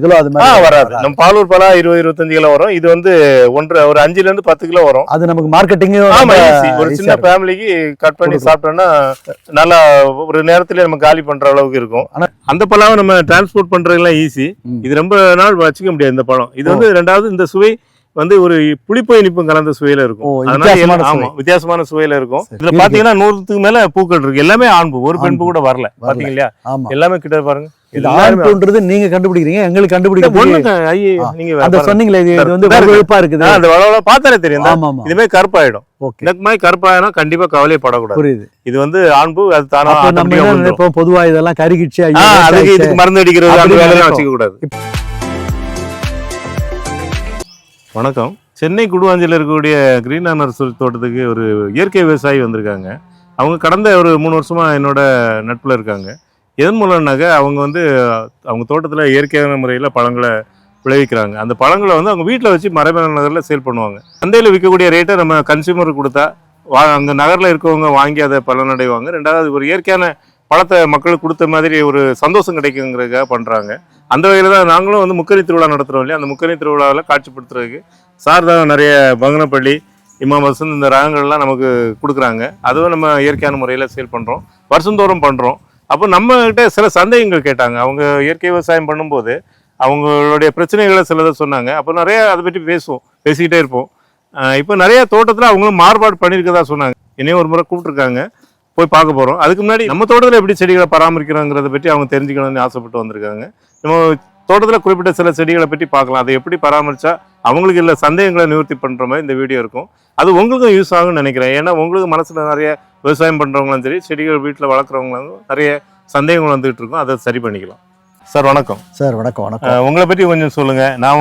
Kilo அது மாதிரி வராது. நம்ம பாலூர் பலா 20-25 கிலோ வரும். இது வந்து ஒரு 5 ல இருந்து 10 கிலோ வரும். அது நமக்கு மார்க்கெட்டிங் ஒரு சின்ன ஃபேமிலிக்கு கட் பண்ணி சாப்பிட்டோம்னா நல்லா ஒரு நேரத்துல நம்ம காலி பண்ற அளவுக்கு இருக்கும். அந்த பழாவை நம்ம டிரான்ஸ்போர்ட் பண்றதுலாம் ஈஸி. இது ரொம்ப நாள் வச்சுக்க முடியாது இந்த பழம். இது வந்து ரெண்டாவது இந்த சுவை வந்து ஒரு புளிப்பு இனிப்பும் கலந்த சுவையில இருக்கும். அதனால வித்தியாசமான சுவையில இருக்கும். இதுல பாத்தீங்கன்னா 100க்கு மேல பூக்கள் இருக்கு. எல்லாமே ஆண்பு, ஒரு பெண் பூ கூட வரல. பாத்தீங்க இல்லையா? எல்லாமே கிட்ட பாருங்க. இது ஆண்புன்றது நீங்க கண்டுபிடிக்கிறீங்க, எங்களுக்கு கண்டுபிடிக்க நீங்க அந்த சொன்னீங்களே இது வந்து வெளுப்பா இருக்குது. அந்த வளவள பார்த்தாலே தெரியும். இதுமே கருப்பாயிடும். இந்த மாதிரி கருப்பாயினா கண்டிப்பா கவலைப்படக்கூடாது. புரியுது. இது வந்து ஆண்பு, அது தானா நம்ம பொதுவா இதெல்லாம் கருகிச்சு அதுக்கு இதுக்கு மருந்து அடிக்கிறது அந்த வேலையெல்லாம் வச்சுக்க கூடாது. வணக்கம். சென்னை குடுவாஞ்சியில் இருக்கக்கூடிய கிரீன் ஆனர் தோட்டத்துக்கு ஒரு இயற்கை விவசாயி வந்திருக்காங்க. அவங்க கடந்த ஒரு 3 வருஷமா என்னோட நட்புல இருக்காங்க. எதன் மூலம்னாக்க அவங்க வந்து அவங்க தோட்டத்தில் இயற்கையான முறையில் பழங்களை விளைவிக்கிறாங்க. அந்த பழங்களை வந்து அவங்க வீட்டில் வச்சு மரபணு நகரில் சேல் பண்ணுவாங்க. சந்தையில் விற்கக்கூடிய ரேட்டை நம்ம கன்சியூமருக்கு கொடுத்தா அங்கே நகரில் இருக்கவங்க வாங்கி அதை பலனடைவாங்க. ரெண்டாவது ஒரு இயற்கையான பழத்தை மக்களுக்கு கொடுத்த மாதிரி ஒரு சந்தோஷம் கிடைக்குங்கிறதுக்காக பண்ணுறாங்க. அந்த வகையில் தான் நாங்களும் வந்து முக்கணி திருவிழா நடத்துகிறோம் இல்லையா? அந்த முக்கணி திருவிழாவில் காட்சிப்படுத்துறதுக்கு சார் தான் நிறைய பங்கனப்பள்ளி இமாம் வசந்த் இந்த ரகங்கள்லாம் நமக்கு கொடுக்குறாங்க. அதுவும் நம்ம இயற்கையான முறையில் சேல் பண்ணுறோம், வருஷந்தோறும் பண்ணுறோம். அப்போ நம்மகிட்ட சில சந்தேகங்கள் கேட்டாங்க. அவங்க இயற்கை விவசாயம் பண்ணும்போது அவங்களுடைய பிரச்சனைகளை சிலதை சொன்னாங்க. அப்போ நிறைய அதை பற்றி பேசிக்கிட்டே இருப்போம். இப்போ நிறைய தோட்டத்தில் அவங்களும் மாறுபாடு பண்ணியிருக்கதா சொன்னாங்க. என்னையும் ஒரு முறை கூப்பிட்டுருக்காங்க, போய் பார்க்க போகிறோம். அதுக்கு முன்னாடி நம்ம தோட்டத்தில் எப்படி செடிகளை பராமரிக்கிறோங்கிறத பற்றி அவங்க தெரிஞ்சுக்கணும்னு ஆசைப்பட்டு வந்திருக்காங்க. நம்ம தோட்டத்தில் குறிப்பிட்ட சில செடிகளை பற்றி பார்க்கலாம். அதை எப்படி பராமரித்தா அவங்களுக்கு இல்லை சந்தேகங்களை நிவர்த்தி பண்ணுற மாதிரி இந்த வீடியோ இருக்கும். அது உங்களுக்கும் யூஸ் ஆகும்னு நினைக்கிறேன். ஏன்னா உங்களுக்கு மனசில் நிறைய விவசாயம் பண்ணுறவங்களும் சரி, செடிகள் வீட்டில் வளர்க்குறவங்களும் நிறைய சந்தேகங்கள் வந்துகிட்டு இருக்கும். அதை சரி பண்ணிக்கலாம். சார் வணக்கம். சார் வணக்கம். வணக்கம். உங்களை பற்றி கொஞ்சம் சொல்லுங்க. நான்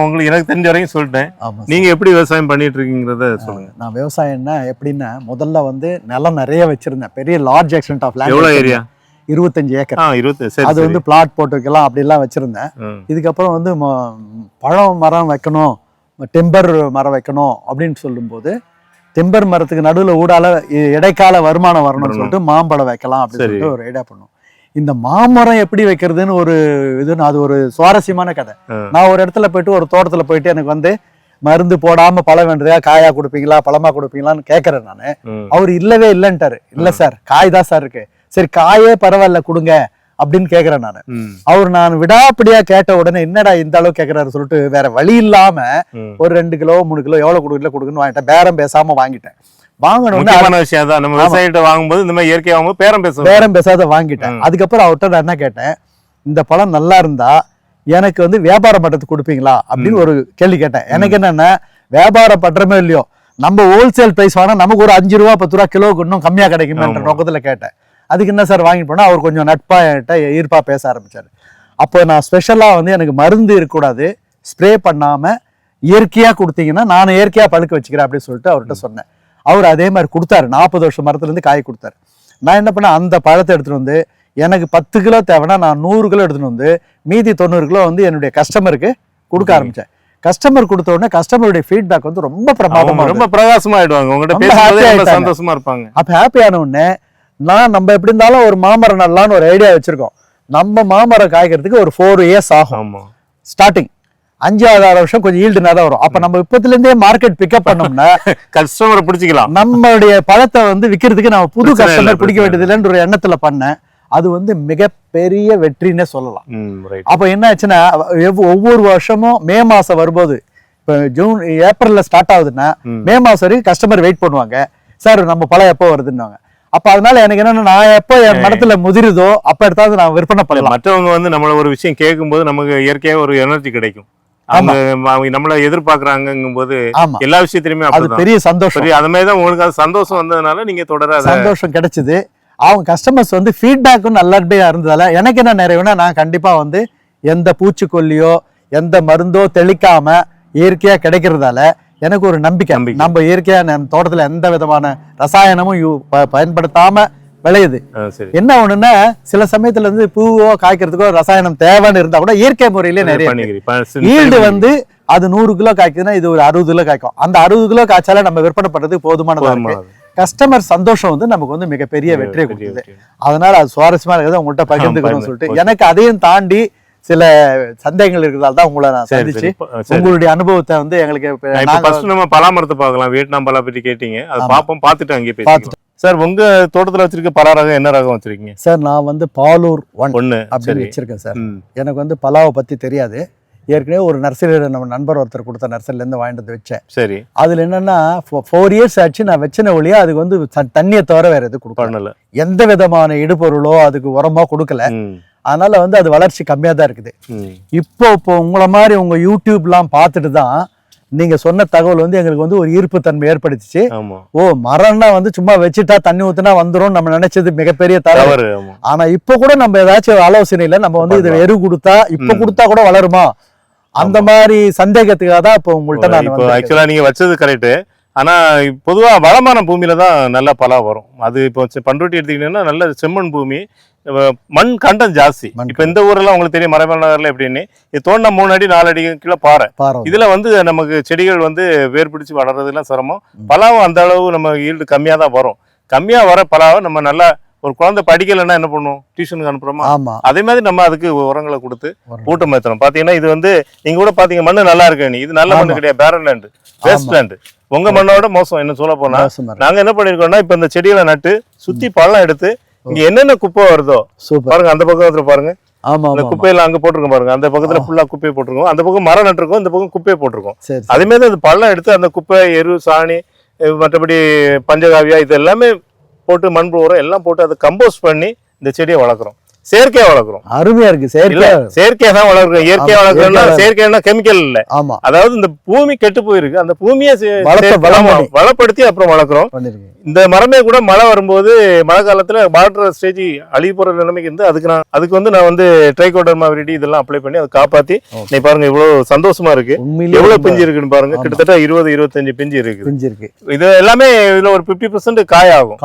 உங்களுக்கு எனக்கு தெரிஞ்ச வரைக்கும் சொல்லிட்டேன். நீங்க எப்படி விவசாயம் பண்ணிட்டு இருக்கீங்கிறத சொல்லுங்க. நான் விவசாயம்னா எப்படின்னா, முதல்ல வந்து நிலம் நிறைய வச்சிருந்தேன். பெரிய லார்ஜ் எக்ஸ்டென்ட் ஆஃப் லேண்ட். எவ்வளவு ஏரியா? 25 ஏக்கர். அது வந்து பிளாட் போட்டு வைக்கலாம் அப்படிலாம் வச்சிருந்தேன். இதுக்கப்புறம் வந்து பழம் மரம் வைக்கணும், டெம்பர் மரம் வைக்கணும் அப்படின்னு சொல்லும்போது, டெம்பர் மரத்துக்கு நடுவில் ஊடால இடைக்கால வருமானம் வரணும்னு சொல்லிட்டு மாம்பழம் வைக்கலாம் அப்படின்னு சொல்லிட்டு ஒரு ஐடியா பண்ணோம். இந்த மாமரம் எப்படி வைக்கிறதுன்னு ஒரு இதுன்னு அது ஒரு சுவாரஸ்யமான கதை. நான் ஒரு இடத்துல போயிட்டு ஒரு தோட்டத்துல போயிட்டு எனக்கு வந்து மருந்து போடாம பழம் வேண்டியதா, காயா கொடுப்பீங்களா பழமா கொடுப்பீங்களான்னு கேட்கறேன் நானு. அவர் இல்லவே இல்லைன்ட்டாரு. இல்ல சார், காய் தான் சார் இருக்கு. சரி காயே பரவாயில்ல கொடுங்க அப்படின்னு கேக்குறேன் நானு. நான் விடாப்படியா கேட்ட உடனே என்னடா இந்த அளவு கேக்குறாரு சொல்லிட்டு வேற வழி இல்லாம ஒரு 2 கிலோ 3 கிலோ எவ்வளவு கொடுக்குன்னு வாங்கிட்டேன். பேரம் பேசாம வாங்கிட்டேன். பேரம் பேசாத வாங்கிட்டேன். அதுக்கப்புறம் அவர்கிட்ட நான் என்ன கேட்டேன், இந்த பழம் நல்லா இருந்தா எனக்கு வந்து வியாபார பட்டத்துக்கு கொடுப்பீங்களா அப்படின்னு ஒரு கேள்வி கேட்டேன். எனக்கு என்னன்னா, வியாபாரம் பண்றமே இல்லையோ நம்ம ஹோல்சேல் பிரைஸ் வாங்கினா நமக்கு ஒரு 5 ரூபா 10 ரூபா கிலோக்கு இன்னும் கம்மியா கிடைக்குமேன்ற நோக்கத்துல கேட்டேன். அதுக்கு என்ன சார் வாங்கிட்டு போனா அவர் கொஞ்சம் நட்பா ஈர்ப்பா பேச ஆரம்பிச்சாரு. அப்போ நான் ஸ்பெஷலா வந்து எனக்கு மருந்து இருக்கக்கூடாது, ஸ்ப்ரே பண்ணாம இயற்கையா கொடுத்தீங்கன்னா நான் இயற்கையா பழுக்க வச்சுக்கிறேன் அப்படின்னு சொல்லிட்டு அவர்கிட்ட சொன்னேன். அவர் அதே மாதிரி கொடுத்தாரு. 40 வருஷம் மரத்துல இருந்து காய் கொடுத்தாரு. நான் என்ன பண்ணேன், அந்த பழத்தை எடுத்துட்டு வந்து எனக்கு 10 கிலோ தேவைன்னா நான் 100 கிலோ எடுத்துட்டு வந்து மீதி 90 கிலோ வந்து என்னுடைய கஸ்டமருக்கு கொடுக்க ஆரம்பிச்சேன். கஸ்டமர் கொடுத்த உடனே கஸ்டமருடைய ஃபீட்பேக் வந்து ரொம்ப பிரமாதமா, ரொம்ப பிரகாசமா ஆயிடுவாங்க. உங்ககிட்ட சந்தோஷமா இருப்பாங்க. அப்ப ஹாப்பியான உடனே நம்ம எப்படி இருந்தாலும் ஒரு மாமரம் நடலான்னு ஒரு ஐடியா வச்சிருக்கோம். நம்ம மாமரம் காய்க்கிறதுக்கு ஒரு 4 இயர்ஸ் ஆகும். ஸ்டார்டிங் 5-6 வருஷம் கொஞ்சம் ஈல்டு தான் வரும். அப்ப நம்ம இப்பத்துல இருந்தே மார்க்கெட் பிக்கப் பண்ணோம்னா கஸ்டமரை பிடிச்சிக்கலாம். நம்மளுடைய பழத்தை வந்து விற்கிறதுக்கு நம்ம புது கஸ்டமர் பிடிக்க வேண்டியது இல்லைன்ற ஒரு எண்ணத்துல பண்ணேன். அது வந்து மிகப்பெரிய வெற்றின்னே சொல்லலாம். அப்ப என்ன ஆச்சுன்னா, ஒவ்வொரு வருஷமும் மே மாசம் வரும்போது, இப்ப ஜூன் ஏப்ரல்ல ஸ்டார்ட் ஆகுதுன்னா மே மாசம் வரைக்கும் கஸ்டமர் வெயிட் பண்ணுவாங்க. சார் நம்ம பழம் எப்போ வருதுன்னு. அப்ப அதனால எனக்கு என்னன்னா, நான் எப்போ என் மரத்துல முதிருதோ அப்ப எடுத்தாவது நான் விற்பனை பண்ணலாம். மற்றவங்க வந்து நம்மள ஒரு விஷயம் கேட்கும் போது நமக்கு இயற்கையா ஒரு எனர்ஜி கிடைக்கும். நம்மள எதிர்பார்க்கறாங்கும் போது எல்லா விஷயத்திலுமே அது பெரிய சந்தோஷம். அது மாதிரிதான் உங்களுக்கு அது சந்தோஷம் வந்ததுனால நீங்க தொடர சந்தோஷம் கிடைச்சது. அவங்க கஸ்டமர்ஸ் வந்து ஃபீட்பேக்கும் நல்லபடியா இருந்ததால எனக்கு என்ன நிறைவுனா, நான் கண்டிப்பா வந்து எந்த பூச்சிக்கொல்லியோ எந்த மருந்தோ தெளிக்காம இயற்கையா கிடைக்கிறதால எனக்கு ஒரு நம்பிக்கை. நம்ம இயற்கையா தோட்டத்துல எந்த விதமான ரசாயனமும் பயன்படுத்தாம விளையுது. என்ன ஒண்ணுன்னா, சில சமயத்துல இருந்து பூவோ காய்க்கிறதுக்கோ ரசாயனம் தேவைன்னு இருந்தா கூட இயற்கை முறையிலே நிறைய ஈல்டு வந்து அது 100 கிலோ காய்க்குதுன்னா இது ஒரு 60 கிலோ காய்க்கும். அந்த 60 கிலோ காய்ச்சால நம்ம விற்பனை பண்றதுக்கு போதுமானதா இருக்கு. கஸ்டமர் சந்தோஷம் வந்து நமக்கு வந்து மிகப்பெரிய வெற்றியை கொடுக்குது. அதனால அது சுவாரஸ்யமா இருக்கிறது உங்கள்கிட்ட பகிர்ந்துக்கணும்னு சொல்லிட்டு, எனக்கு அதையும் தாண்டி சில சந்தேகங்கள் இருக்கிறதால தான் உங்களை நான் சந்திச்சு உங்களுடைய அனுபவத்தை வந்து எங்களுக்கு ஃபர்ஸ்ட் நம்ம பலாமரத்தை பார்க்கலாம். வியட்நாம் பலா பத்தி கேட்டீங்க, அது பார்ப்போம், பார்த்துட்டு அங்கே பேசிக்கலாம். சார் உங்க தோட்டத்துல வச்சிருக்க பலா ரகம் என்ன ரகம் வச்சிருக்கீங்க? சார் நான் வந்து பாலூர் 1 அப்படின்னு வச்சிருக்கேன் சார். எனக்கு வந்து பலாவை பத்தி தெரியாது. ஏற்கனவே ஒரு நர்சரியில் நம்ம நண்பர் ஒருத்தர் கொடுத்த நர்சரிலேருந்து வாங்கிட்டு வந்து வச்சேன். சரி. அதில் என்னன்னா 4 இயர்ஸ் ஆச்சு நான் வச்சின ஒழியா அதுக்கு வந்து தண்ணியை தவிர வேற எது கொடுக்கல, எந்த விதமான இடுபொருளோ அதுக்கு உரமா கொடுக்கல. அதனால வந்து அது வளர்ச்சி கம்மியா தான் இருக்குது. இப்போ உங்களை மாதிரி உங்க யூடியூப்லாம் பார்த்துட்டு தான் நீங்க சொன்ன தகவல் வந்து எங்களுக்கு வந்து ஒரு ஈர்ப்பு தன்மை ஏற்படுத்திச்சு. ஓ மரம்னா வந்து சும்மா வச்சுட்டா தண்ணி ஊத்துனா வந்துரும் நம்ம நினைச்சது மிகப்பெரிய தவறு. ஆனா இப்ப கூட நம்ம ஏதாச்சும் ஆலோசனையில நம்ம வந்து இதை எரு கொடுத்தா இப்ப கொடுத்தா கூட வளருமா அந்த மாதிரி சந்தேகத்துக்காக தான் இப்போ உங்கள்கிட்ட நான் ஆக்சுவலா நீங்க வச்சது கரெக்ட். ஆனா பொதுவா வளமான பூமியில தான் நல்ல பலா வரும். அது இப்போ பண்ருட்டி எடுத்துக்கிட்டீங்கன்னா நல்ல செம்மண் பூமி, மண் கண்டம் ஜாஸ்தி. இப்ப இந்த ஊரெல்லாம் உங்களுக்கு தெரியும் மறைமலை நகர்ல எப்படின்னு இது தோண்டினா 3 அடி 4 அடி கீழே பாறை. இதுல வந்து நமக்கு செடிகள் வந்து வேர் பிடிச்சு வளர்றதுலாம் சிரமம். பலாவும் அந்த அளவு நம்ம ஈல்டு கம்மியா தான் வரும். கம்மியா வர பலாவை நம்ம நல்லா ஒரு குழந்தை படிக்கலைன்னா என்ன பண்ணுவோம், டியூஷனுக்கு அனுப்புறோமா, அதே மாதிரி நம்ம அதுக்கு உரங்களை கொடுத்து ஊட்டம் ஏற்றணும். பாத்தீங்கன்னா இது வந்து நீங்க கூட பாத்தீங்க மண்ணு நல்லா இருக்கு, இது நல்ல மண்ணு கிடையாது, பேரன் லேண்டு, வேஸ்ட் லேண்டு. உங்க மண்ணோட மோசம் என்ன சொல்ல போனா நாங்க என்ன பண்ணிருக்கோம்னா இப்ப இந்த செடிகளை நட்டு சுத்தி பழம் எடுத்து இங்க என்னென்ன குப்பை வருதோ பாருங்க, அந்த பக்கத்துல பாருங்க குப்பையெல்லாம் அங்க போட்டிருக்கோம் பாருங்க, அந்த பக்கத்துல ஃபுல்லா குப்பையை போட்டிருக்கோம், அந்த பக்கம் மரம் நட்டுருக்கோம், இந்த பக்கம் குப்பையை போட்டிருக்கோம். அதே மாதிரி அந்த பழம் எடுத்து அந்த குப்பை எரு சாணி மற்றபடி பஞ்சகாவியா இது எல்லாமே போட்டு மண் உரம் எல்லாம் போட்டு அதை கம்போஸ்ட் பண்ணி இந்த செடியை வளர்க்குறோம். செயற்கையா வளர்க்குறோம். அருமையா இருக்கு. செயற்கையா தான் வளர்க்குறோம். இயற்கையா வளர்க்குறோம்னா செயற்கையா கெமிக்கல் இல்ல. அதாவது இந்த பூமி கெட்டு போயிருக்கு, அந்த பூமியை வளப்படுத்தி அப்புறம் வளர்க்குறோம். இந்த மரமே கூட மழை வரும்போது மழை காலத்துல பார்டர் ஸ்டேஜ் அழிவு போற நிலைமைக்கு இருந்து அதுக்கு வந்து நான் வந்து ட்ரைகோடர்மா விரிடி இதெல்லாம் அப்ளை பண்ணி அதை காப்பாத்தி நீ பாருங்க இவ்வளவு சந்தோஷமா இருக்கு. எவ்வளவு பிஞ்சு இருக்குன்னு பாருங்க, கிட்டத்தட்ட 20-25 பிஞ்சு இருக்கு. இது எல்லாமே இதுல ஒரு 50% காய் ஆகும்.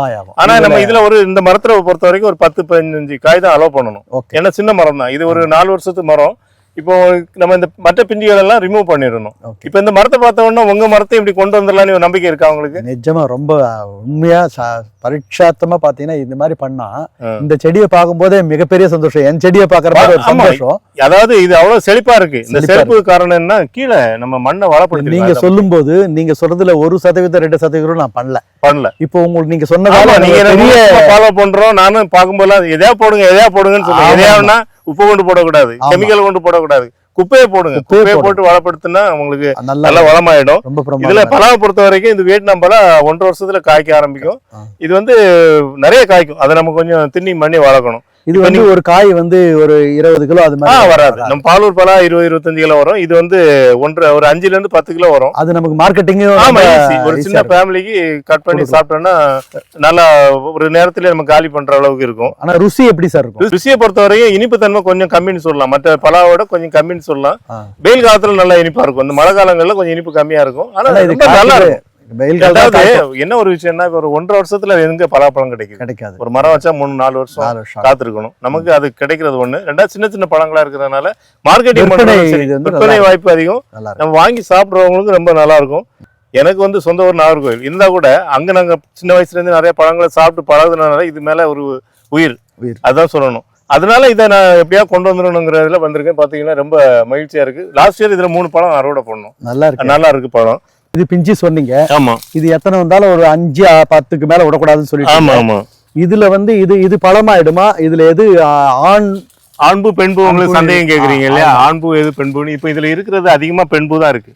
ஆனா நம்ம இதுல ஒரு இந்த மரத்துல பொறுத்த வரைக்கும் ஒரு 10-15 காய் தான் அலோவ் பண்ணணும். ஏன்னா சின்ன மரம் தான் இது, ஒரு 4 வருஷத்து மரம். இப்போ நம்ம இந்த மற்ற பிஞ்சுகள் எல்லாம் ரிமூவ் பண்ணிடணும். இப்ப இந்த மரத்தை பார்த்த உடனே உங்க மரத்தை இப்படி கொண்டு வந்துடலாம்னு நம்பிக்கை இருக்கா உங்களுக்கு? நிஜமா ரொம்ப உண்மையா பரீட்சாத்தமா பாத்தீங்கன்னா இந்த மாதிரி பண்ணா இந்த செடியை பார்க்கும் போதே மிகப்பெரிய சந்தோஷம். என் செடியை பாக்குற சந்தோஷம். அதாவது இது அவ்வளவு செழிப்பா இருக்கு. இந்த செழிப்பு காரணம் என்ன, கீழே நம்ம மண்ணை வளப்படுத்தி நீங்க சொல்லும் போது நீங்க சொல்றதுல 1% 2% நான் பண்ணல. இப்போ உங்களுக்கு நீங்க சொன்னதால நீங்க ஃபாலோ பண்றோம். நானும் பார்க்கும்போது எதையா போடுங்கன்னு சொல்லுங்க. எதையாவனா உப்பு கொண்டு போடக்கூடாது, கெமிக்கல் கொண்டு போடக்கூடாது, குப்பையை போடுங்க. குப்பையை போட்டு வளப்படுத்தினா உங்களுக்கு நல்லா வளமாயிடும். இதுல பலாவை பொறுத்த வரைக்கும் இது வியட்நாம் பலா 1.5 வருஷத்துல காய்க்க ஆரம்பிக்கும். இது வந்து நிறைய காய்க்கும். அதை நம்ம கொஞ்சம் திண்ணி பண்ணி வளர்க்கணும். இது வந்து ஒரு காய் வந்து ஒரு 20 கிலோ அது மாதிரி வராது. நம்ம பாலூர் பலா 20-25 கிலோ வரும். இது வந்து ஒரு 5 to 10 கிலோ வரும். அது நமக்கு மார்க்கெட்டிங் ஒரு சின்ன ஃபேமிலிக்கு கட் பண்ணி சாப்பிட்டோம்னா நல்லா ஒரு நேரத்துல நம்ம காலி பண்ற அளவுக்கு இருக்கும். ஆனா ருசி எப்படி சார் இருக்கும்? ருசியை பொறுத்த வரைக்கும் இனிப்பு தன்மை கொஞ்சம் கம்மின்னு சொல்லலாம், மற்ற பலாவோட கொஞ்சம் கம்மின்னு சொல்லலாம். வெயில் காலத்துல நல்லா இனிப்பா இருக்கும், இந்த மழை காலங்கள்ல கொஞ்சம் இனிப்பு கம்மியா இருக்கும். ஆனா இது நல்லா இருக்கும். என்ன ஒரு விஷயம்னா ஒரு 1.5 வருஷத்துல எங்க பலாப்பழம் கிடைக்காது. ஒரு மரம் வச்சா 3-4 வருஷம் காத்திருக்கணும். நமக்கு அது கிடைக்கிறது ஒண்ணு. ரெண்டாவது சின்ன சின்ன பழங்களா இருக்கிறதுனால மார்க்கெட்டிங் விற்பனை வாய்ப்பு அதிகம். நம்ம வாங்கி சாப்பிடுறவங்களுக்கு ரொம்ப நல்லா இருக்கும். எனக்கு வந்து சொந்த ஊர் நாகர்கோவில் இருந்தா கூட அங்க நாங்க சின்ன வயசுல இருந்து நிறைய பழங்களை சாப்பிட்டு பழகுறதுனால இது மேல ஒரு உயிர் அதான் சொல்லணும். அதனால இதை நான் எப்படியா கொண்டு வந்துடணுங்கிறதுல வந்திருக்கேன். பாத்தீங்கன்னா ரொம்ப மகிழ்ச்சியா இருக்கு. லாஸ்ட் இயர் இதுல 3 பழம் அறுவடை பண்ணோம். நல்லா இருக்கு பழம். இது பிஞ்சு சொன்னீங்க. ஆமா. இது எத்தனை வந்தாலும் ஒரு 5-10க்கு மேல விடக்கூடாதுன்னு சொல்லிட்டு. இதுல வந்து இது பழமாயிடுமா? இதுல எது ஆண்பூ பெண்பூ உங்களுக்கு சந்தேகம் கேக்குறீங்க இல்லையா? ஆண்பூ எது பெண்பூ? இப்ப இதுல இருக்கிறது அதிகமா பெண்பூ தான் இருக்கு.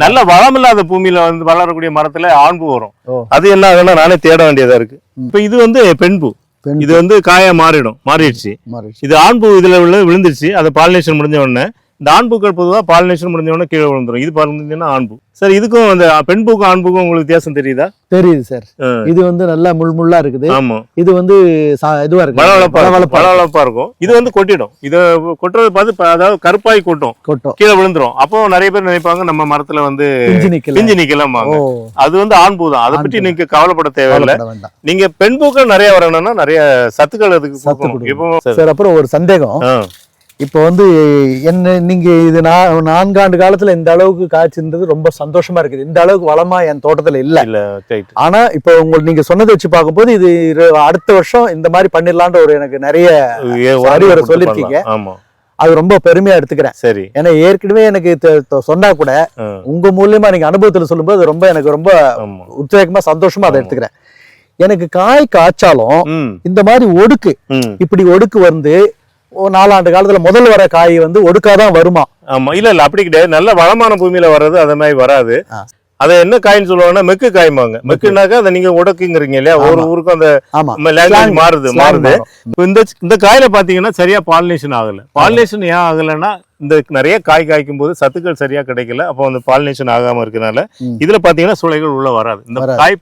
நல்ல வளம் இல்லாத பூமியில வந்து வளரக்கூடிய மரத்துல ஆண்பூ வரும். அது என்ன ஆகுன்னா நானே தேட வேண்டியதா இருக்கு. இப்ப இது வந்து பெண்பூ. இது வந்து காயா மாறிடுச்சு. இது ஆண்பூ இதுல விழுந்துருச்சு. அது பாலினேஷன் முடிஞ்ச உடனே இந்த ஆண்பூக்கள் பொதுவாக பாலினேஷன் முடிஞ்ச உடனே கீழே விழுந்துரும். இது பார்த்தீங்கன்னா ஆண்பூ. சார் இதுக்கும் அந்த பெண்பூக்கும் ஆண்பூக்கும் உங்களுக்கு வித்தியாசம் தெரியுதா? தெரியுது சார். இது வந்து நல்லா முள்ளா இருக்குது. ஆமா. இது வந்து இதுவா இருக்கு, வளவளப்பா இருக்கும். இது வந்து கொட்டிடும். இதை கொட்டுறது பார்த்து அதாவது கருப்பாய் கொட்டும், கீழே விழுந்துரும். அப்போ நிறைய பேர் நினைப்பாங்க நம்ம மரத்துல வந்து பிஞ்சு நிக்கலாம். அது வந்து ஆண்பூ தான். அதை பற்றி நீங்க கவலைப்பட தேவையில்லை. நீங்க பெண்பூக்கள் நிறைய வரணும்னா நிறைய சத்துக்கள் அதுக்கு சார். அப்புறம் ஒரு சந்தேகம், இப்போ வந்து என்ன நீங்க இது 4 ஆண்டு காலத்துல இந்த அளவுக்கு காய்ச்சிருந்தது ரொம்ப சந்தோஷமா இருக்குது. இந்த அளவுக்கு வளமா என் தோட்டத்துல இல்ல. ஆனா இப்போ நீங்க சொன்னதை வச்சு பார்க்கும்போது இது அடுத்த வருஷம் இந்த மாதிரி பண்ணிடலான்ற ஒரு எனக்கு நிறைய அறிவுரை சொல்லிருக்கீங்க. அது ரொம்ப பெருமையா எடுத்துக்கிறேன். சரி. ஏன்னா ஏற்கனவே எனக்கு சொன்னா கூட உங்க மூலியமா நீங்க அனுபவத்துல சொல்லும்போது ரொம்ப எனக்கு ரொம்ப உத்வேகமா சந்தோஷமா அதை எடுத்துக்கிறேன். எனக்கு காய் காய்ச்சாலும் இந்த மாதிரி ஒடுக்கு இப்படி ஒடுக்கு வந்து 4 ஆண்டு காலத்துல முதல்ல வர காய் வந்து ஒடுக்காதான் வருமா? ஆமா, இல்ல அப்படி கிடையாது. நல்ல வளமான பூமியில வர்றது அத மாதிரி வராது. அத என்ன காய்ன்னு சொல்லுவாங்கன்னா மெக்கு காய்மாங்க. மெக்குனாக்கா அதை நீங்க உடக்குங்கிறீங்க இல்லையா, ஒரு ஊருக்கும் அந்த லாங்குவேஜ் மாறுது. இந்த காயில பாத்தீங்கன்னா சரியா பாலினேஷன் ஆகல. பாலினேஷன் ஏன் ஆகலைன்னா இந்த நிறைய காய் காய்க்கும் போது சத்துக்கள் சரியா கிடைக்கல. அப்போ அந்த பாலினேஷன் ஆகாம இருக்கனால இதுல பாத்தீங்கன்னா சுளைகள் உள்ள வராது. இந்த காய்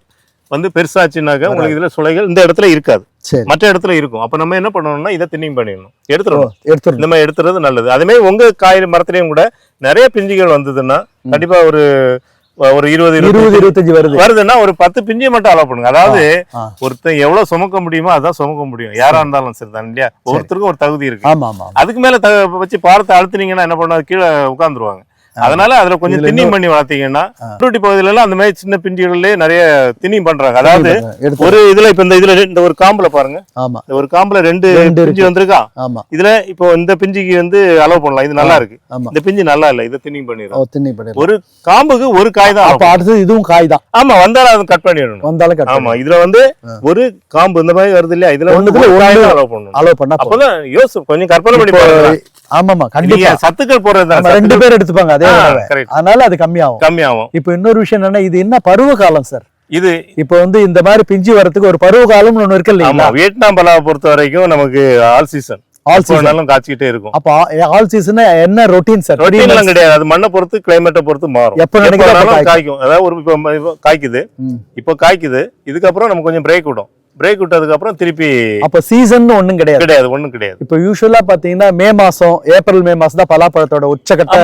வந்து பெருசாச்சுனாக்க உங்களுக்கு இதுல சுளைகள் இந்த இடத்துல இருக்காது, மற்ற இடத்துல இருக்கும். அப்ப நம்ம என்ன பண்ணணும்னா இதை தின்னிங் பண்ணிடணும், எடுத்துடணும். இந்த மாதிரி எடுத்துறது நல்லது. அதே மாதிரி உங்க காய் மரத்திலையும் கூட நிறைய பிஞ்சுகள் வந்ததுன்னா கண்டிப்பா ஒரு 20-25 வருதுன்னா ஒரு 10 பிஞ்சு மட்டும் அலோவ் பண்ணுங்க. அதாவது ஒருத்தன் எவ்வளவு சுமக்க முடியுமோ அதான் சுமக்க முடியும், யாரா இருந்தாலும் சரிதான் இல்லையா. ஒருத்தருக்கும் ஒரு தகுதி இருக்கு. அதுக்கு மேல வச்சு பாரத்தை அழுத்தினீங்கன்னா என்ன பண்ணாது, கீழே உட்கார்ந்துருவாங்க. அதனால அதுல கொஞ்சம் தின்னிங் பண்ணி வளர்த்தீங்கன்னா ஊட்டி பகுதியில எல்லாம் அந்த மாதிரி சின்ன பிஞ்சுகள்லயே நிறைய தின்னிங் பண்றாங்க. அதாவது ஒரு இதுல இப்ப இந்த ஒரு காம்புல பாருங்க, இந்த ஒரு காம்புல 2 பிஞ்சு வந்திருக்கா. இதுல இப்போ இந்த பிஞ்சுக்கு வந்து அலோவ் பண்ணலாம், இது நல்லா இருக்கு. இந்த பிஞ்சு நல்லா இல்ல, இதை தின்னிங் பண்ணிடுறோம். ஒரு காம்புக்கு ஒரு காய் தான், அடுத்தது இதுவும் காய் தான். ஆமா, வந்தாலும் அதை கட் பண்ணிடணும். ஆமா, இதுல வந்து ஒரு காம்பு இந்த மாதிரி வருது இல்லையா, இதுல அலோவ் பண்ணணும். அப்பதான் யோசி கொஞ்சம் கற்பனை பண்ணி பாருங்க. ஆமாமா, கண்டிப்பா சத்துக்கள் போறது 2 பேர் எடுத்துப்பாங்க, அதனால அது கம்மியாகும். இப்ப இன்னொரு விஷயம் என்னன்னா, இது என்ன பருவ காலம் சார்? இது இப்ப வந்து இந்த மாதிரி பிஞ்சு வரதுக்கு ஒரு பருவ காலம் ஒண்ணு இருக்கு இல்லையா? வியட்நாம் பலாவை பொறுத்த வரைக்கும் நமக்கு ஆல் சீசன் காய்ச்சிக்கிட்டே இருக்கும். அப்ப ஆல் சீசன் என்ன ரொட்டீன் சார்? ரொட்டீன் எல்லாம் கிடையாது, அது மண்ணை பொறுத்து கிளைமேட்டை பொறுத்து மாறும். எப்ப நினைக்கிறோம் காய்க்கும். அதாவது ஒரு காய்க்குது, இப்போ காய்க்குது, இதுக்கப்புறம் நம்ம கொஞ்சம் பிரேக் விடும். பிரேக் விட்டதுக்கு அப்புறம் திருப்பி அப்ப சீசன் ஒண்ணும் கிடையாது. கிடையாது. இப்ப யூசுவலா பாத்தீங்கன்னா மே மாசம், ஏப்ரல் மே மாசம் தான் பலாப்பழத்தோட உச்சகட்ட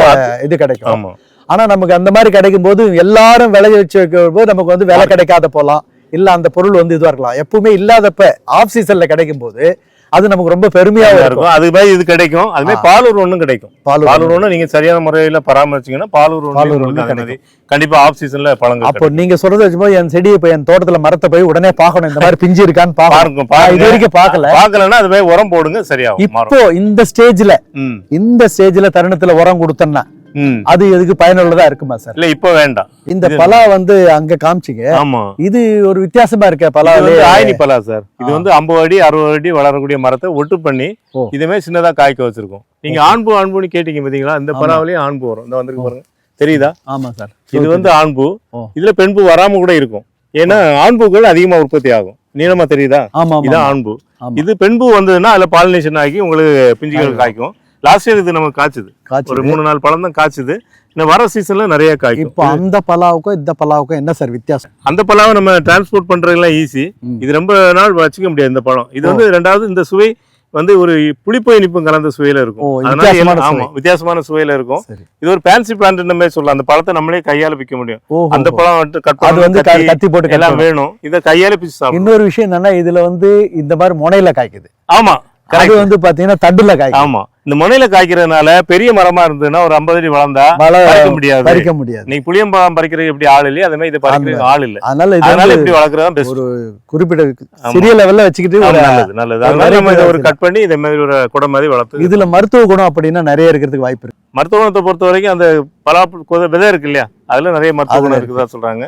இது கிடைக்கும். ஆனா நமக்கு அந்த மாதிரி கிடைக்கும் போது எல்லாரும் விளைய வச்சு வைக்கும் போது நமக்கு வந்து விலை கிடைக்காத போலாம், இல்ல அந்த பொருள் வந்து இதுவா இருக்கலாம். எப்பவுமே இல்லாதப்ப ஆஃப் சீசன்ல கிடைக்கும் போது அது நமக்கு ரொம்ப பெருமையா இருக்கும். அது மாதிரி இது கிடைக்கும். அது மாதிரி பாலூர் ஒண்ணும் கிடைக்கும். பாலூர் ஒண்ணு நீங்க சரியான முறையில பராமரிச்சீங்கன்னா பாலூர் ஒண்ணு கண்டிப்பா ஆஃப் சீசன்ல பழங்கள். அப்போ நீங்க சொல்றது வச்சும்போது என் செடியை போய் என் தோட்டத்துல மரத்தை போய் உடனே பாக்கணும், இந்த மாதிரி பிஞ்சு இருக்கான்னு பாருங்க. இது வரைக்கும் பாக்கலன்னா அது மாதிரி உரம் போடுங்க, சரியாகும். இப்போ இந்த ஸ்டேஜ்ல தருணத்துல உரம் கொடுத்தோம்னா அது எதுக்கு பயனுள்ளதா இருக்குமா சார்? இல்ல இப்ப வேண்டாம். இந்த பலா வந்து அங்க காமிச்சிங்க. ஆமா, இது ஒரு வித்தியாசமா இருக்க பலா, ஆயினி பலா சார். இது வந்து 50 அடி 60 அடி வளரக்கூடிய மரத்தை ஒட்டு பண்ணி இதுமே சின்னதா காய்க்க வச்சிருக்கோம். நீங்க ஆண்பூன்னு கேட்டீங்க பாத்தீங்களா, இந்த பலாவிலயும் ஆண்பூ வரும். இந்த வந்திருக்கு பாருங்க, தெரியுதா? ஆமா சார், இது வந்து ஆண்பூ. இதுல பெண்பூ வராம கூட இருக்கும், ஏன்னா ஆண்பூக்கள் அதிகமா உற்பத்தி ஆகும். நீளமா தெரியுதா? இதான் ஆண்பூ. இது பெண்பூ வந்ததுன்னா அதுல பாலினேஷன் ஆகி உங்களுக்கு பிஞ்சுகள் காய்க்கும். லாஸ்ட் இயர் இது நமக்கு காய்ச்சுது, ஒரு 3-4 பழம் தான் காய்ச்சுது. இந்த வர சீசன்ல நிறைய காய்க்கும். இப்போ அந்த பலாவுக்கும் இந்த பலாவுக்கும் என்ன சார் வித்தியாசம்? அந்த பலாவை நம்ம டிரான்ஸ்போர்ட் பண்றதுலாம் ஈஸி, இது ரொம்ப நாள் வச்சுக்க முடியாது இந்த பழம். இது வந்து ரெண்டாவது இந்த சுவை வந்து ஒரு புளிப்பு இனிப்பும் கலந்த சுவையில இருக்கும். அதனால வித்தியாசமான சுவையில இருக்கும். இது ஒரு ஃபேன்சி பிளான்ட் மாதிரி சொல்லலாம். அந்த பழத்தை நம்மளே கையால பிக்க முடியும். அந்த பழம் கத்தி போட்டு எல்லாம் வேணும், இதை கையால பிச்சு சாப்பிடும். இன்னொரு விஷயம் என்னன்னா, இதுல வந்து இந்த மாதிரி முனையில காய்க்குது. ஆமா, அது வந்து பாத்தீங்கன்னா தண்டுல காய்க்கும். ஆமா, இந்த முனையில காய்க்கிறதுனால பெரிய மரமா இருந்ததுன்னா ஒரு 50 அடி வளர்ந்தா பறிக்க முடியாது. நீ புளியம்பழம் பறிக்கிறது எப்படி ஆள் இல்லையா, அதே மாதிரி இதை பறிக்கிறது ஆள் இல்ல. அதனால இப்படி வளர்க்கறதா ஒரு குறிப்பிட்ட சிறிய லெவல்ல வச்சுக்கிட்டு நல்லது. அதனால நம்ம இதை ஒரு கட் பண்ணி இதே மாதிரி ஒரு குடை மாதிரி வளர்த்து. இதுல மருத்துவ குணம் அப்படின்னா நிறைய இருக்கிறதுக்கு வாய்ப்பு இருக்கு. மருத்துவ குணத்தை பொறுத்த வரைக்கும் அந்த பலா விதை இருக்கு இல்லையா, அதுல நிறைய மருத்துவ குணம் இருக்குதா சொல்றாங்க.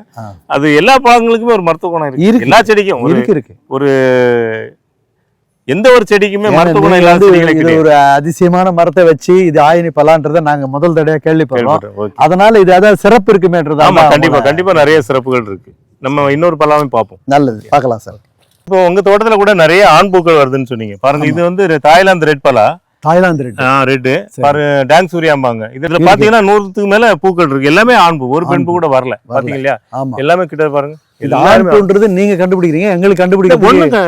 அது எல்லா பழங்களுக்குமே ஒரு மருத்துவ குணம் இருக்கு. எல்லா செடிக்கும் இருக்கு. ஒரு எந்த ஒரு செடிக்குமே மருத்துவ குணம் இல்லாத ஒரு அதிசயமான மரத்தை வச்சு இது ஆயினி பலான்றத நாங்க முதல் தடவை கேள்விப்படுறோம். அதனால இது ஏதாவது சிறப்பு இருக்குமேன்றதா? கண்டிப்பா நிறைய சிறப்புகள் இருக்கு. நம்ம இன்னொரு பலாவையும் பார்ப்போம். நல்லது, பார்க்கலாம் சார். இப்போ உங்க தோட்டத்துல கூட நிறைய ஆண் பூக்கள் வருதுன்னு சொன்னீங்க பாருங்க. இது வந்து தாய்லாந்து ரெட் பலா. தாய்லாந்து ரெட் பாரு, டாங் சூரியாம்பாங்க. இதுல பாத்தீங்கன்னா 100க்கு மேல பூக்கள் இருக்கு. எல்லாமே ஆண் பூ, ஒரு பெண் பூ கூட வரல. பாத்தீங்க இல்லையா, எல்லாமே கிட்ட பாருங்க. நீங்க கண்டுபிடிக்கிறீங்க, எங்களுக்கு கண்டுபிடிக்க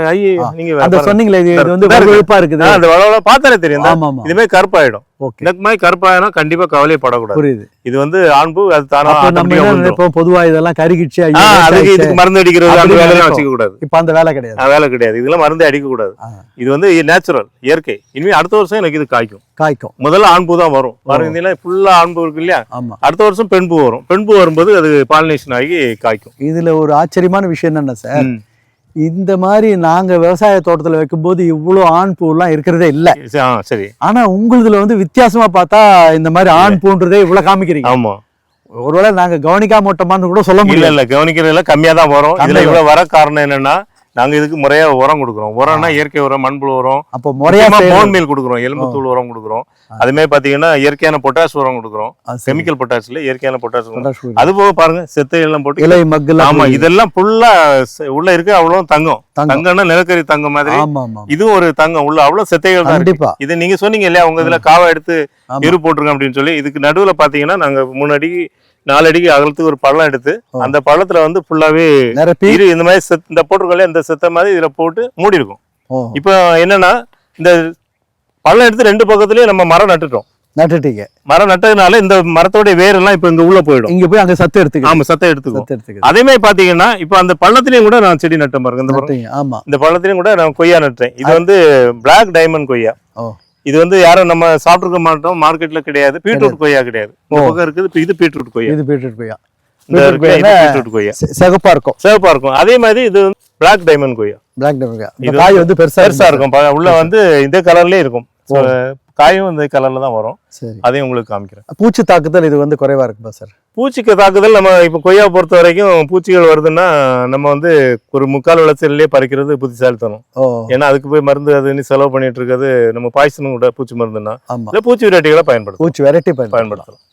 நீங்க அந்த சொன்னீங்களே, இது வந்து வெளுப்பா இருக்குது, அந்த வளவள பார்த்தாலே தெரியும். இதுமே கருப்பாயிடும். இந்த மாதிரி கருப்பாயினா கண்டிப்பா கவலைப்படக்கூடாது. புரியுது. இது வந்து ஆண்பு, அது தானா பொதுவா இதெல்லாம் கருகிச்சு அதுக்கு இதுக்கு மருந்து அடிக்கிறது அந்த வேலையெல்லாம் வச்சுக்க கூடாது. இப்ப அந்த வேலை கிடையாது. இதெல்லாம் மருந்து அடிக்க கூடாது. இது வந்து நேச்சுரல், இயற்கை. இனிமே அடுத்த வருஷம் எனக்கு இது காய்க்கும். முதல்ல ஆண்பூ தான் வரும் பாருங்க. ஃபுல்லா ஆண்பூ இருக்கு இல்லையா, அடுத்த வருஷம் பெண்பூ வரும். பெண்பூ வரும்போது அது பாலினேஷன் ஆகி காய்க்கும். இதுல ஒரு ஆச்சரியமான விஷயம் என்னன்னா சார், இந்த மாதிரி நாங்க விவசாய தோட்டத்துல வைக்கும்போது இவ்வளவு ஆண் பூலாம் இருக்கிறதே இல்ல. சரி. ஆனா உங்களுதுல வந்து வித்தியாசமா பார்த்தா இந்த மாதிரி ஆண் பூன்றதே இவ்வளவு காமிக்கிறீங்க. ஆமா. ஒருவேளை நாங்க கவனிக்காம விட்டோமான்னு கூட சொல்ல முடியல. இல்ல கவனிக்கிறதுல கம்மியா தான் வரும். இதுல இவ்வளவு வர காரணம் என்னன்னா நாங்க இதுக்கு முறையா உரம் கொடுக்குறோம். உரம்னா இயற்கை உரம், மண்புழு உரம், அப்போ முறையா போன் மீல் கொடுக்குறோம், எலும்புத்தூள் உரம் கொடுக்குறோம். அது மாதிரி பாத்தீங்கன்னா இயற்கையான பொட்டாஸ் உரம் கொடுக்குறோம். கெமிக்கல் பொட்டாஸ் இல்ல, இயற்கையான பொட்டாஸ் உரம். அது போக பாருங்க செத்தை எல்லாம் போட்டு இலை மக்குல. ஆமா, இதெல்லாம் ஃபுல்லா உள்ள இருக்கு. அவ்வளவு தங்கம். தங்கம்னா நிலக்கரி தங்கம் மாதிரி. இதுவும் ஒரு தங்கம் உள்ள அவ்வளவு செத்தைகள் தான் இருக்கு. இது நீங்க சொன்னீங்க இல்லையா, உங்க இதுல காவா எடுத்து எரு போட்டிருக்கோம் அப்படின்னு சொல்லி. இதுக்கு நடுவுல பாத்தீங்கன்னா நாங்க 3 அடி 4 அடிக்கு அகலத்துக்கு ஒரு பள்ளம் எடுத்து அந்த பள்ளத்துல வந்து ஃபுல்லாவே இந்த மாதிரி இந்த போட்டிருக்கோம்ல, இந்த செத்த மாதிரி இதுல போட்டு மூடி இருக்கும். இப்போ என்னன்னா இந்த பள்ளம் எடுத்து 2 பக்கத்துலயும் நம்ம மரம் நட்டுட்டோம். நட்டுட்டீங்க. மரம் நட்டதுனால இந்த மரத்தோட வேர் எல்லாம் இப்ப இங்க உள்ள போயிடும். இங்க போய் அங்க சத்து எடுத்துக்கும். ஆமா, சத்தை எடுத்துக்கும். அதே மாதிரி பாத்தீங்கன்னா இப்ப அந்த பள்ளத்திலயும் கூட நான் செடி நட்டேன் பாருங்க. இந்த பள்ளத்திலயும் கூட நான் கொய்யா நட்டேன். இது வந்து பிளாக் டைமண்ட் கொய்யா. இது வந்து யாரும் நம்ம சாப்பிட்டுருக்க மாட்டோம், மார்க்கெட்ல கிடையாது. பீட்ரூட் கொய்யா கிடையாது. பக்கம் இருக்குது. இது பீட்ரூட் கொய்யா. இது பீட்ரூட் கொய்யா. பீட்ரூட் கொய்யா சிகப்பா இருக்கும். அதே மாதிரி இது பிளாக் டைமண்ட் கொய்யா. பிளாக் டைமண்ட் கொய்யா. இது காய் வந்து பெருசா இருக்கும். உள்ள வந்து இதே கலர்லயே இருக்கும். காயும் இந்த கலர்ல தான் வரும். அதையும் உங்களுக்கு காமிக்கிறேன். பூச்சி தாக்குதல் இது வந்து குறைவா இருக்குப்பா சார்? பூச்சிக்கு தாக்குதல் நம்ம இப்ப கொய்யா பொறுத்த வரைக்கும் பூச்சிகள் வருதுன்னா நம்ம வந்து ஒரு 3/4 விளைச்சல்லே பறிக்கிறது புத்திசாலித்தனம். ஏன்னா அதுக்கு போய் மருந்து அது செலவு பண்ணிட்டு இருக்கிறது நம்ம பாய்சனும் கூட பூச்சி மருந்துன்னா பூச்சி வெரைட்டிகளை பயன்படுத்தும். பூச்சி வெரைட்டி பயன்படுத்தலாம்.